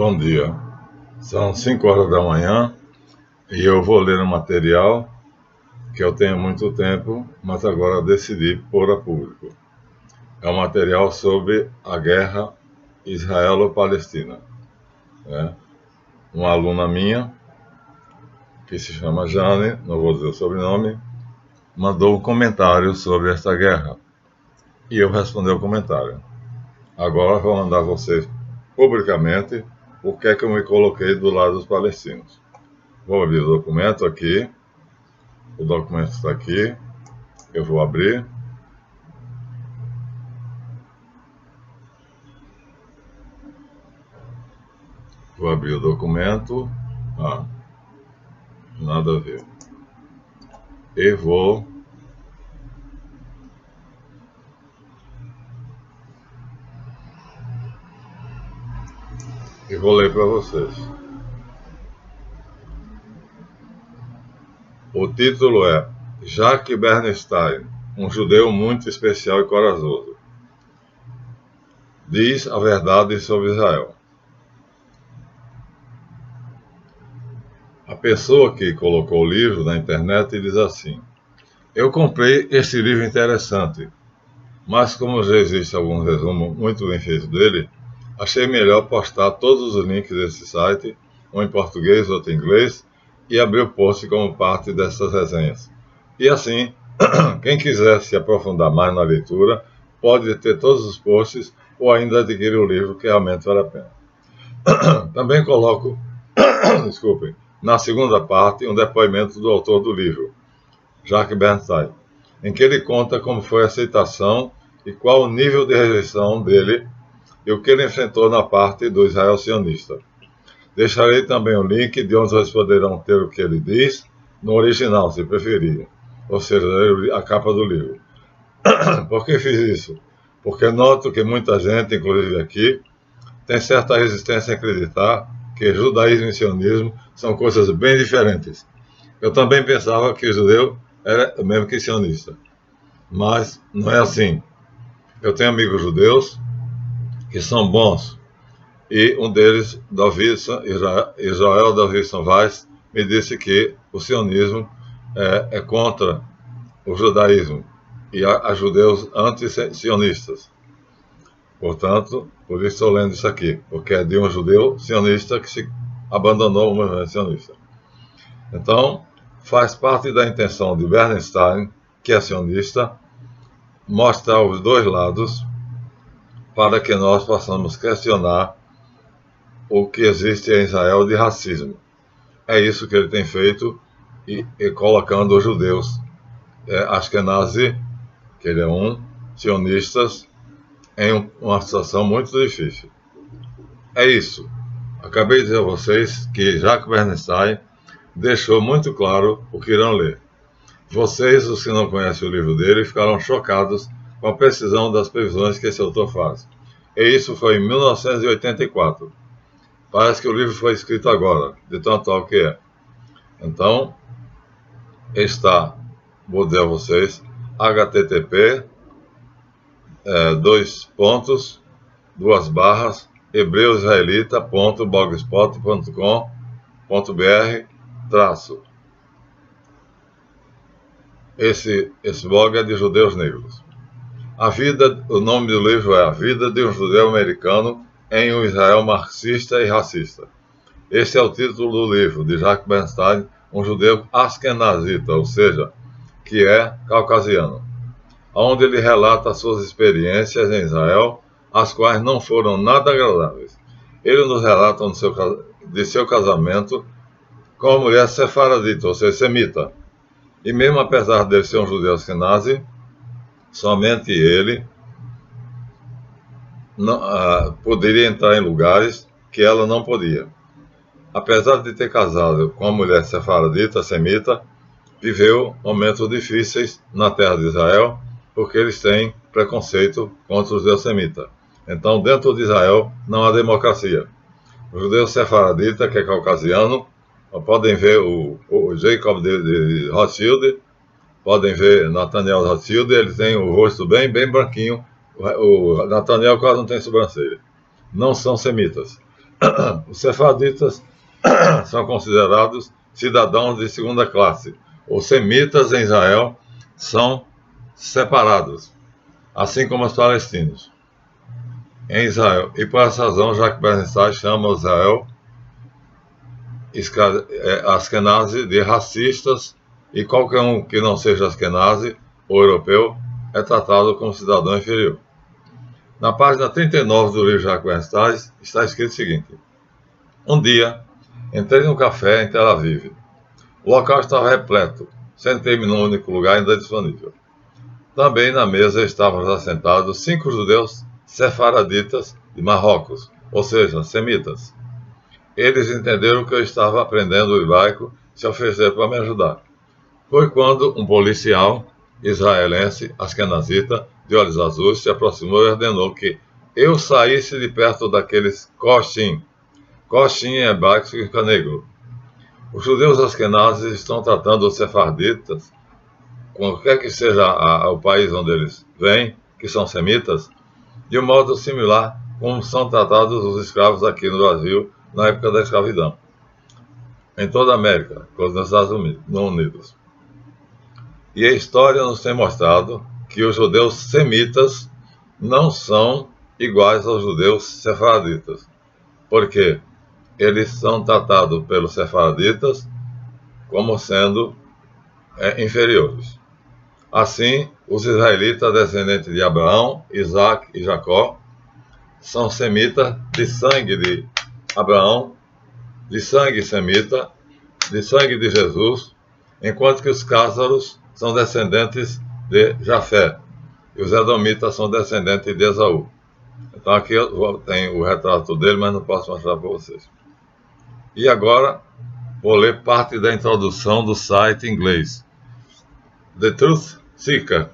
Bom dia, são 5 horas da manhã e eu vou ler um material que eu tenho há muito tempo, mas agora decidi pôr a público. É um material sobre a guerra israelo-palestina. Uma aluna minha, que se chama Jane, não vou dizer o sobrenome, mandou um comentário sobre esta guerra e eu respondi o comentário. Agora vou mandar a vocês publicamente o que é que eu me coloquei do lado dos palestinos. Vou abrir o documento aqui. O documento está aqui. Eu vou abrir. Vou abrir o documento. Nada a ver. E vou ler para vocês. O título é Jacques Bernstein, um judeu muito especial e corajoso. Diz a verdade sobre Israel. A pessoa que colocou o livro na internet diz assim: eu comprei este livro interessante, mas como já existe algum resumo muito bem feito dele, achei melhor postar todos os links desse site, um em português, outro em inglês, e abrir o post como parte dessas resenhas. E assim, quem quiser se aprofundar mais na leitura, pode ter todos os posts ou ainda adquirir o livro, que realmente vale a pena. Também coloco, desculpem, na segunda parte, um depoimento do autor do livro, Jacques Bernstein, em que ele conta como foi a aceitação e qual o nível de rejeição dele e o que ele enfrentou na parte do Israel sionista. Deixarei também o link de onde vocês poderão ter o que ele diz no original, se preferirem, ou seja, a capa do livro. Por que fiz isso? Porque noto que muita gente, inclusive aqui, tem certa resistência a acreditar que judaísmo e sionismo são coisas bem diferentes. Eu também pensava que judeu era o mesmo que sionista, mas não é assim. Eu tenho amigos judeus que são bons, e um deles, Israel Davi Weiss, me disse que o sionismo é contra o judaísmo e há judeus anti-sionistas. Portanto, por isso estou lendo isso aqui, porque é de um judeu sionista que se abandonou o movimento sionista. Então, faz parte da intenção de Bernstein, que é sionista, mostrar os dois lados para que nós possamos questionar o que existe em Israel de racismo. É isso que ele tem feito e colocando os judeus Ashkenazi, que ele é sionistas, em uma situação muito difícil. É isso. Acabei de dizer a vocês que Jacques Bernstein deixou muito claro o que irão ler. Vocês, os que não conhecem o livro dele, ficaram chocados com a precisão das previsões que esse autor faz. E isso foi em 1984. Parece que o livro foi escrito agora, de tão atual que é. Então, vou dizer a vocês, http hebreusisraelita.blogspot.com.br Esse blog é de judeus negros. O nome do livro é A Vida de um Judeu Americano em um Israel marxista e racista. Esse é o título do livro de Jacques Bernstein, um judeu askenazita, ou seja, que é caucasiano, onde ele relata suas experiências em Israel, as quais não foram nada agradáveis. Ele nos relata de seu casamento com a mulher sefaradita, ou seja, semita. E mesmo apesar de ser um judeu askenazi, somente ele poderia entrar em lugares que ela não podia. Apesar de ter casado com uma mulher sefaradita, semita, viveu momentos difíceis na terra de Israel, porque eles têm preconceito contra os judeus semitas. Então, dentro de Israel, não há democracia. O judeu sefaradita, que é caucasiano, podem ver o Jacob de Rothschild, podem ver Nathaniel Rothschild, ele tem o rosto bem branquinho, o Nathaniel quase não tem sobrancelha. Não são semitas. Os sefardistas são considerados cidadãos de segunda classe. Os semitas em Israel são separados, assim como os palestinos em Israel. E por essa razão, Jacques Bernstein chama Israel Askenazi de racistas, e qualquer um que não seja Askenazi ou europeu é tratado como cidadão inferior. Na página 39 do livro Jacques Bernstein está escrito o seguinte: um dia, entrei num café em Tel Aviv. O local estava repleto, sentei-me num único lugar ainda disponível. Também na mesa estavam assentados 5 judeus sefaraditas de Marrocos, ou seja, semitas. Eles entenderam que eu estava aprendendo o hebraico e se ofereceram para me ajudar. Foi quando um policial israelense, askenazita, de olhos azuis, se aproximou e ordenou que eu saísse de perto daqueles koshim. Koshim em hebraico significa negro. Os judeus askenazes estão tratando os sefarditas, qualquer que seja o país onde eles vêm, que são semitas, de um modo similar como são tratados os escravos aqui no Brasil na época da escravidão, em toda a América, nos Estados Unidos. E a história nos tem mostrado que os judeus semitas não são iguais aos judeus sefaraditas, porque eles são tratados pelos sefaraditas como sendo inferiores. Assim, os israelitas descendentes de Abraão, Isaac e Jacó são semitas de sangue de Abraão, de sangue semita, de sangue de Jesus, enquanto que os cázaros são descendentes de Jafé e os edomitas são descendentes de Esaú. Então aqui eu tenho o retrato dele, mas não posso mostrar para vocês. E agora vou ler parte da introdução do site em inglês. The Truth Seeker,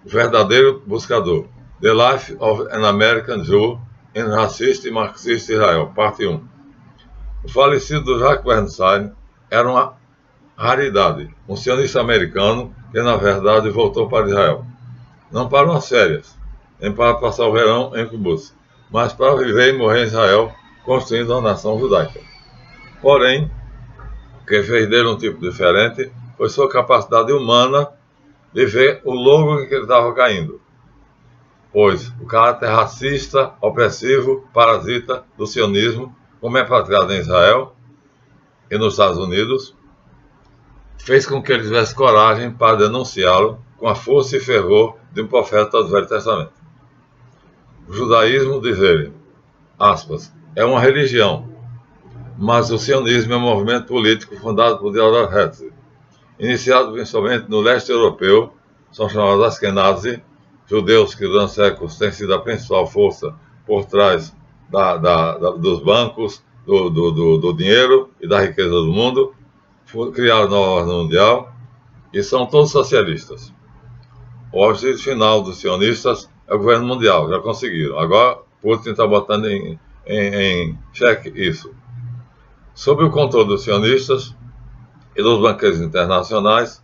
o verdadeiro buscador. The Life of an American Jew in Racist and Marxist Israel, parte 1. O falecido Jacques Bernstein era uma raridade, um sionista americano que, na verdade, voltou para Israel. Não para umas férias, nem para passar o verão em Kibbutz, mas para viver e morrer em Israel, construindo uma nação judaica. Porém, o que fez dele um tipo diferente foi sua capacidade humana de ver o logo em que ele estava caindo. Pois o caráter racista, opressivo, parasita do sionismo, como é praticado em Israel e nos Estados Unidos, fez com que ele tivesse coragem para denunciá-lo com a força e fervor de um profeta do Velho Testamento. O judaísmo, diz ele, aspas, é uma religião, mas o sionismo é um movimento político fundado por Theodor Herzl, iniciado principalmente no leste europeu, são chamados Askenazi, judeus que durante séculos têm sido a principal força por trás dos bancos, do dinheiro e da riqueza do mundo, criaram a nova ordem mundial e são todos socialistas. O objetivo final dos sionistas é o governo mundial, já conseguiram. Agora Putin está botando em xeque isso. Sob o controle dos sionistas e dos banqueiros internacionais,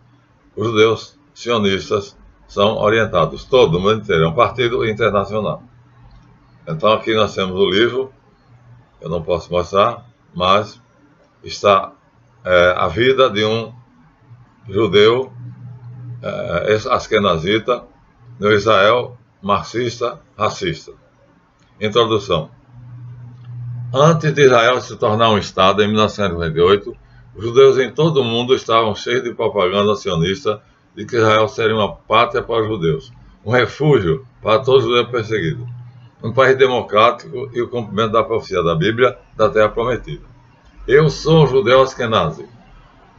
os judeus sionistas são orientados, todo o mundo inteiro, é um partido internacional. Então aqui nós temos o livro, eu não posso mostrar, mas está a vida de um judeu askenazita no Israel marxista, racista. Introdução. Antes de Israel se tornar um Estado, em 1948, os judeus em todo o mundo estavam cheios de propaganda sionista de que Israel seria uma pátria para os judeus, um refúgio para todos os judeus perseguidos, um país democrático e o cumprimento da profecia da Bíblia da Terra Prometida. Eu sou um judeu askenazi,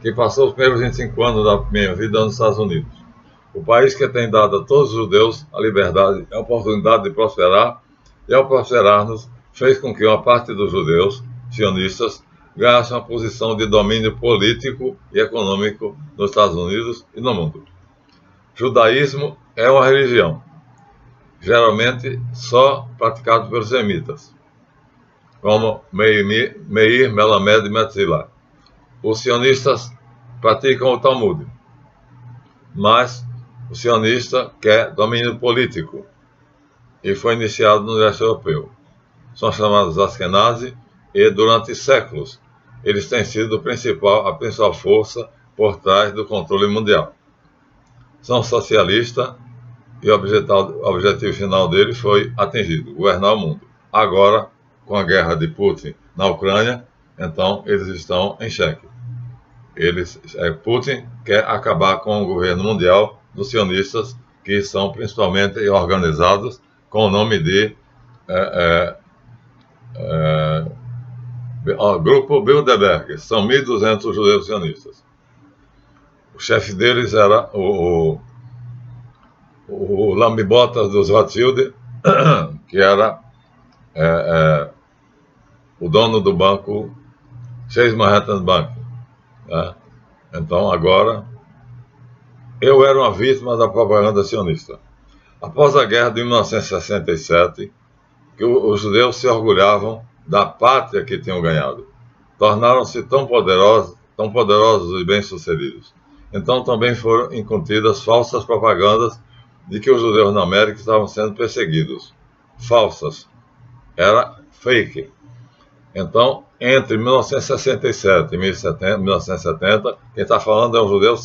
que passou os primeiros 25 anos da minha vida nos Estados Unidos. O país que tem dado a todos os judeus a liberdade e a oportunidade de prosperar, e ao prosperar-nos, fez com que uma parte dos judeus sionistas ganhasse uma posição de domínio político e econômico nos Estados Unidos e no mundo. Judaísmo é uma religião, geralmente só praticado pelos semitas, como Meir, Melamed e Metzilah. Os sionistas praticam o Talmud, mas o sionista quer domínio político e foi iniciado no leste europeu. São chamados Askenazi e durante séculos eles têm sido a principal força por trás do controle mundial. São socialistas e o objetivo final deles foi atingido, governar o mundo. Agora, com a guerra de Putin na Ucrânia, então eles estão em xeque. Putin quer acabar com o governo mundial dos sionistas, que são principalmente organizados com o nome de Grupo Bilderberg. São 1.200 judeus sionistas. O chefe deles era o lambibotas dos Rothschild, que era o dono do banco Chase Manhattan Bank. Né? Então, agora, eu era uma vítima da propaganda sionista. Após a guerra de 1967, que os judeus se orgulhavam da pátria que tinham ganhado. Tornaram-se tão poderosos e bem-sucedidos. Então, também foram incutidas falsas propagandas de que os judeus na América estavam sendo perseguidos. Falsas. Era fake. Então, entre 1967 e 1970, quem está falando é um judeu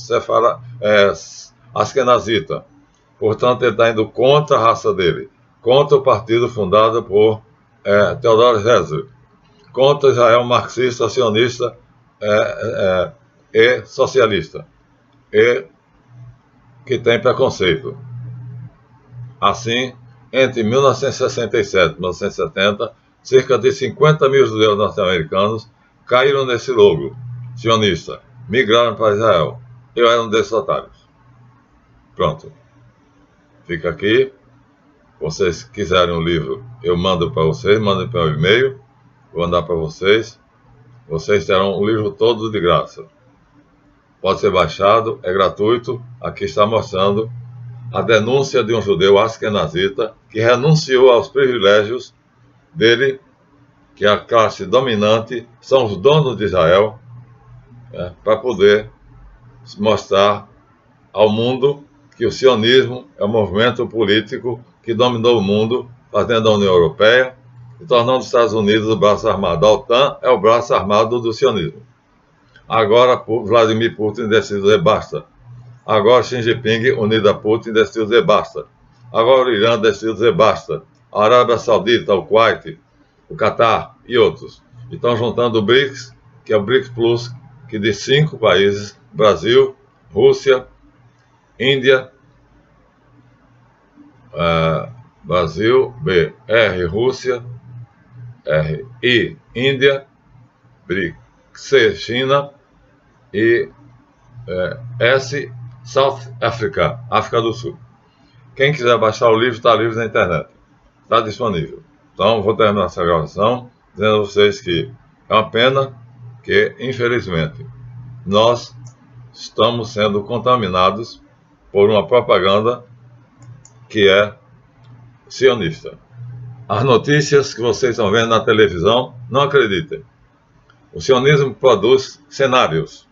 askenazita. Portanto, ele está indo contra a raça dele, contra o partido fundado por Theodor Herzl, contra Israel marxista, sionista e socialista, e que tem preconceito. Assim, entre 1967 e 1970, cerca de 50 mil judeus norte-americanos caíram nesse logo sionista, migraram para Israel. Eu era um desses otários. Pronto. Fica aqui. Vocês quiserem um livro, eu mando para vocês, mandem para o e-mail, vou mandar para vocês. Vocês terão o livro todo de graça. Pode ser baixado, é gratuito. Aqui está mostrando a denúncia de um judeu askenazita que renunciou aos privilégios dele, que a classe dominante são os donos de Israel, para poder mostrar ao mundo que o sionismo é um movimento político que dominou o mundo, fazendo a União Europeia e tornando os Estados Unidos o braço armado. A OTAN é o braço armado do sionismo. Agora Vladimir Putin decidiu dizer basta. Agora Xi Jinping, unido a Putin, decidiu dizer basta. Agora o Irã decidiu dizer basta. A Arábia Saudita, o Kuwait, o Catar e outros. Estão juntando o BRICS, que é o BRICS Plus, que de 5 países, Brasil, Rússia, Índia, Brasil, B, R, Rússia, R, I, Índia, BRICS, C, China e S, South Africa, África do Sul. Quem quiser baixar o livro, está livre na internet. Está disponível. Então, vou terminar essa gravação dizendo a vocês que é uma pena que, infelizmente, nós estamos sendo contaminados por uma propaganda que é sionista. As notícias que vocês estão vendo na televisão, não acreditem. O sionismo produz cenários.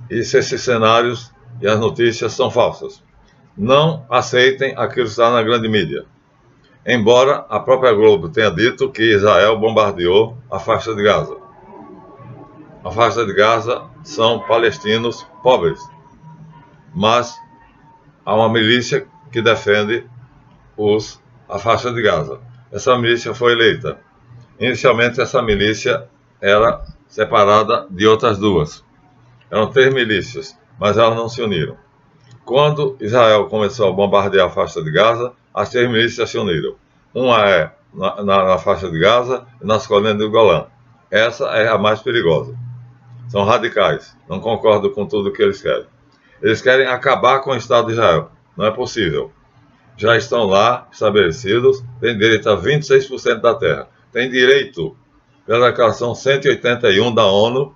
E esses cenários e as notícias são falsas. Não aceitem aquilo que está na grande mídia. Embora a própria Globo tenha dito que Israel bombardeou a faixa de Gaza. A faixa de Gaza são palestinos pobres. Mas há uma milícia que defende a faixa de Gaza. Essa milícia foi eleita. Inicialmente, essa milícia era separada de outras duas. Eram 3 milícias, mas elas não se uniram. Quando Israel começou a bombardear a faixa de Gaza, as 3 milícias se uniram. Uma é na faixa de Gaza e nas colinas do Golã. Essa é a mais perigosa. São radicais, não concordam com tudo que eles querem. Eles querem acabar com o Estado de Israel. Não é possível. Já estão lá estabelecidos, têm direito a 26% da terra. Têm direito, pela Declaração 181 da ONU,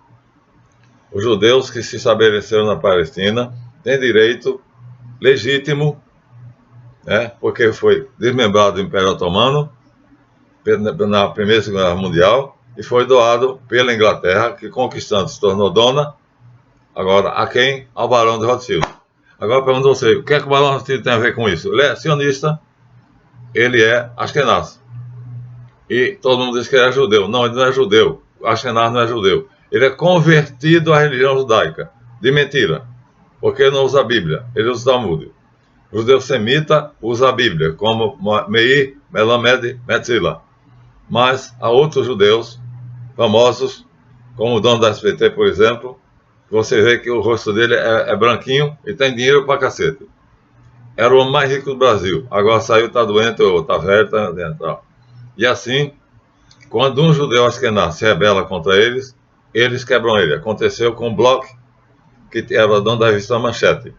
os judeus que se estabeleceram na Palestina têm direito legítimo, porque foi desmembrado do Império Otomano na Primeira e Segunda Guerra Mundial e foi doado pela Inglaterra, que conquistando se tornou dona, agora a quem? Ao Barão de Rothschild. Agora pergunto a você, o que é que o Barão de Rothschild tem a ver com isso? Ele é sionista, ele é askenaz. E todo mundo diz que ele é judeu. Não, ele não é judeu. Achenar não é judeu. Ele é convertido à religião judaica. De mentira. Porque ele não usa a Bíblia. Ele usa o Talmud. O judeu semita usa a Bíblia, como Meir, Melamed, Metzila. Mas há outros judeus famosos, como o dono da SBT, por exemplo, você vê que o rosto dele é branquinho e tem dinheiro pra cacete. Era o homem mais rico do Brasil. Agora saiu, tá doente, ou tá velho, tá dentro. E assim, quando um judeu askenaz se rebela contra eles, eles quebram ele. Aconteceu com o Bloch, que era dono da revista Manchete.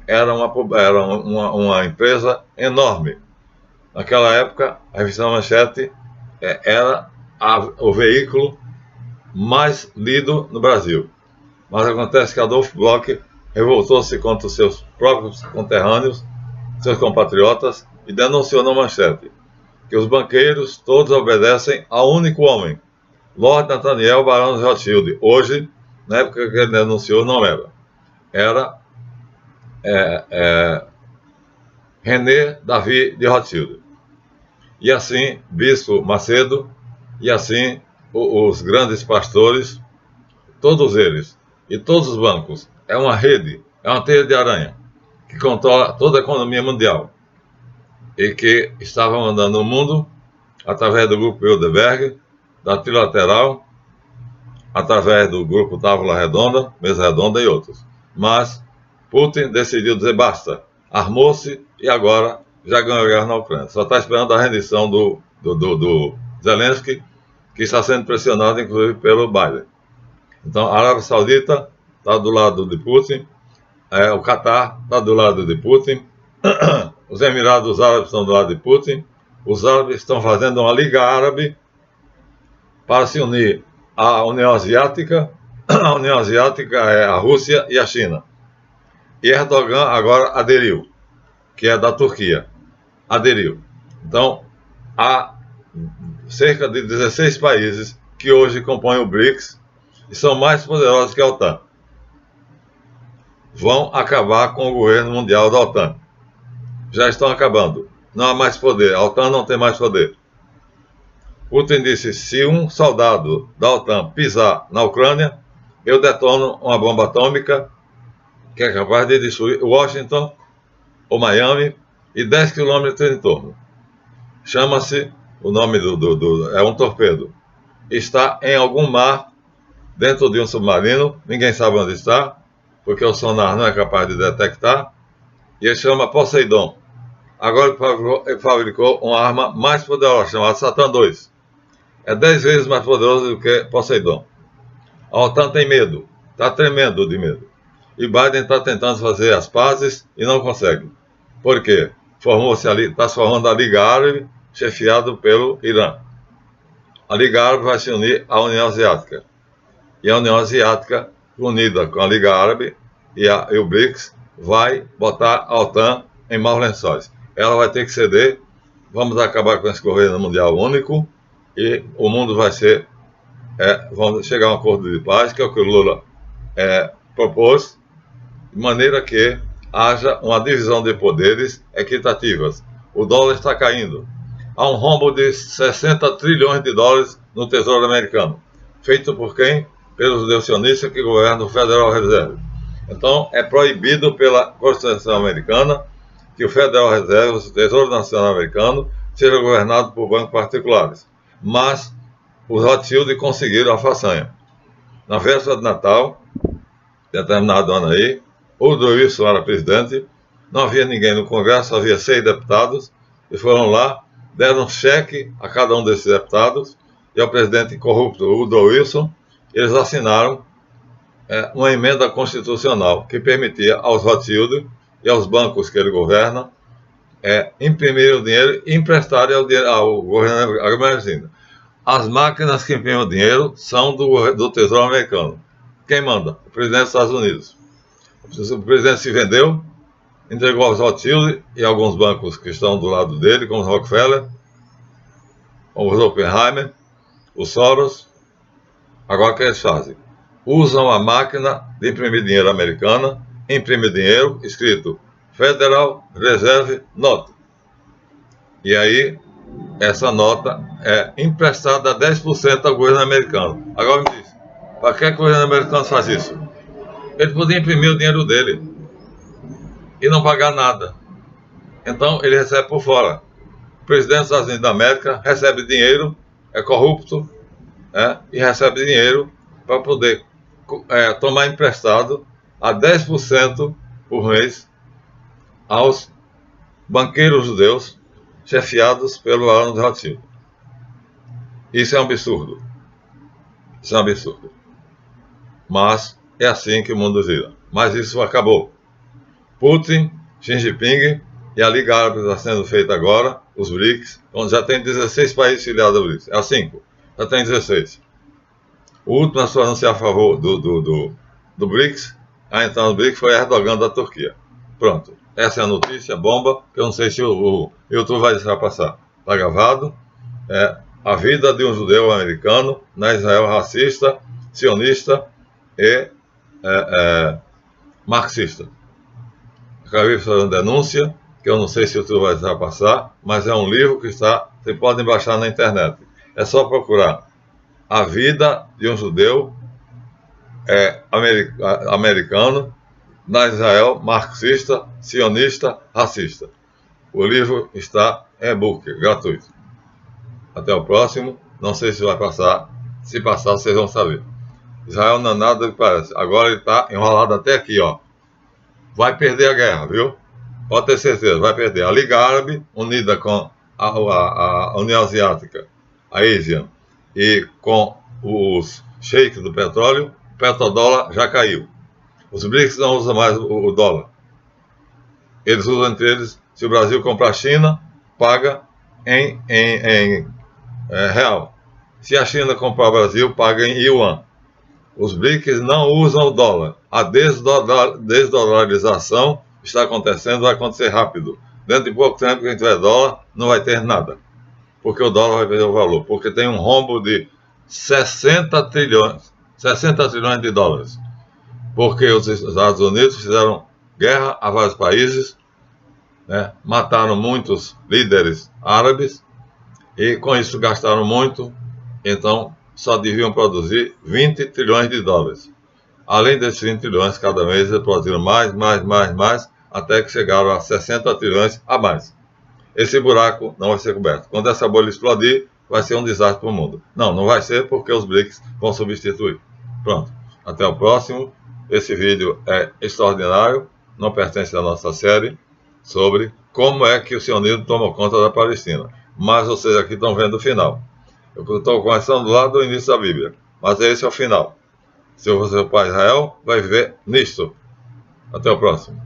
Era uma empresa enorme. Naquela época, a revista Manchete era o veículo mais lido no Brasil. Mas acontece que Adolf Bloch revoltou-se contra os seus próprios conterrâneos, seus compatriotas, e denunciou na Manchete que os banqueiros todos obedecem a um único homem, Lord Nathaniel Barão de Rothschild. Hoje, na época que ele denunciou, não era. Era René Davi de Rothschild. E assim, Bispo Macedo, e assim, os grandes pastores, todos eles, e todos os bancos, é uma rede, é uma teia de aranha, que controla toda a economia mundial, e que estava mandando o mundo através do grupo Bilderberg, da Trilateral, através do grupo Távola Redonda, Mesa Redonda e outros. Mas Putin decidiu dizer basta, armou-se e agora já ganhou a guerra na Ucrânia. Só está esperando a rendição do Zelensky, que está sendo pressionado inclusive pelo Biden. Então a Arábia Saudita está do lado de Putin, o Catar está do lado de Putin, os Emirados Árabes estão do lado de Putin, os árabes estão fazendo uma Liga Árabe para se unir à União Asiática. A União Asiática é a Rússia e a China. E Erdogan agora aderiu, que é da Turquia. Aderiu. Então, há cerca de 16 países que hoje compõem o BRICS e são mais poderosos que a OTAN. Vão acabar com o governo mundial da OTAN. Já estão acabando. Não há mais poder. A OTAN não tem mais poder. Putin disse: se um soldado da OTAN pisar na Ucrânia, eu detono uma bomba atômica que é capaz de destruir Washington ou Miami e 10 quilômetros em torno. Chama-se, o nome é um torpedo. Está em algum mar, dentro de um submarino, ninguém sabe onde está, porque o sonar não é capaz de detectar, e ele chama Poseidon. Agora ele fabricou uma arma mais poderosa, chamada Satan II. É 10 vezes mais poderoso do que Poseidon. A OTAN tem medo, está tremendo de medo. E Biden está tentando fazer as pazes e não consegue. Por quê? Está se formando a Liga Árabe, chefiado pelo Irã. A Liga Árabe vai se unir à União Asiática. E a União Asiática, unida com a Liga Árabe e o BRICS, vai botar a OTAN em maus lençóis. Ela vai ter que ceder, vamos acabar com esse governo mundial único, e o mundo vai ser, vamos chegar a um acordo de paz, que é o que o Lula propôs, de maneira que haja uma divisão de poderes equitativas. O dólar está caindo. Há um rombo de 60 trilhões de dólares no Tesouro Americano. Feito por quem? Pelos judeus sionistas que governam o Federal Reserve. Então, é proibido pela Constituição Americana que o Federal Reserve, o Tesouro Nacional Americano, seja governado por bancos particulares. Mas os Rothschild conseguiram a façanha. Na véspera de Natal, determinado ano aí, o Woodrow Wilson era presidente, não havia ninguém no Congresso, havia 6 deputados, e foram lá, deram um cheque a cada um desses deputados, e ao presidente corrupto Woodrow Wilson, eles assinaram uma emenda constitucional que permitia aos Rothschild e aos bancos que ele governa imprimir o dinheiro e emprestarem ao governo americano. As máquinas que imprimem o dinheiro são do Tesouro Americano. Quem manda? O presidente dos Estados Unidos. O presidente se vendeu, entregou aos Rothschild e alguns bancos que estão do lado dele, como os Rockefeller, como os Oppenheimer, os Soros. Agora o que eles fazem? Usam a máquina de imprimir dinheiro americana, imprime dinheiro escrito Federal Reserve Note. E aí essa nota é emprestada a 10% ao governo americano. Agora me diz, para que o governo americano faz isso? Ele podia imprimir o dinheiro dele e não pagar nada. Então ele recebe por fora. O presidente dos Estados Unidos da América recebe dinheiro, é corrupto, e recebe dinheiro para poder tomar emprestado a 10% por mês aos banqueiros judeus chefiados pelo Aaron Rothschild. Isso é um absurdo. Isso é um absurdo. Mas é assim que o mundo gira. Mas isso acabou. Putin, Xi Jinping e a Liga Árabe está sendo feita agora, os BRICS, onde já tem 16 países filiados ao BRICS. É 5, já tem 16. O último a se anunciar a favor do BRICS, a entrar no BRICS, foi Erdogan da Turquia. Pronto. Essa é a notícia, bomba, que eu não sei se o YouTube vai deixar passar. Está gravado. A vida de um judeu americano na Israel racista, sionista e marxista. Acabei fazendo denúncia, que eu não sei se o YouTube vai deixar passar, mas é um livro que vocês podem baixar na internet. É só procurar A Vida de um Judeu Americano na Israel marxista, sionista, racista. O livro está em e-book, gratuito. Até o próximo. Não sei se vai passar. Se passar, vocês vão saber. Israel não é nada do que parece. Agora ele está enrolado até aqui, ó. Vai perder a guerra, viu? Pode ter certeza, vai perder. A Liga Árabe, unida com a União Asiática, a ASEAN, e com os sheiks do petróleo, o petrodólar já caiu. Os BRICS não usam mais o dólar. Eles usam entre eles, se o Brasil comprar a China, paga em real. Se a China comprar o Brasil, paga em yuan. Os BRICS não usam o dólar. A desdolarização está acontecendo, vai acontecer rápido. Dentro de pouco tempo, quem tiver dólar, não vai ter nada. Porque o dólar vai perder o valor. Porque tem um rombo de 60 trilhões de dólares. Porque os Estados Unidos fizeram guerra a vários países, mataram muitos líderes árabes e com isso gastaram muito, então só deviam produzir 20 trilhões de dólares. Além desses 20 trilhões, cada mês eles produziram mais, até que chegaram a 60 trilhões a mais. Esse buraco não vai ser coberto. Quando essa bolha explodir, vai ser um desastre para o mundo. Não vai ser porque os BRICS vão substituir. Pronto. Até o próximo. Esse vídeo é extraordinário, não pertence à nossa série, sobre como é que o sionismo tomou conta da Palestina. Mas vocês aqui estão vendo o final. Eu estou começando lá do início da Bíblia, mas esse é o final. Se você for para Israel, vai ver nisto. Até o próximo.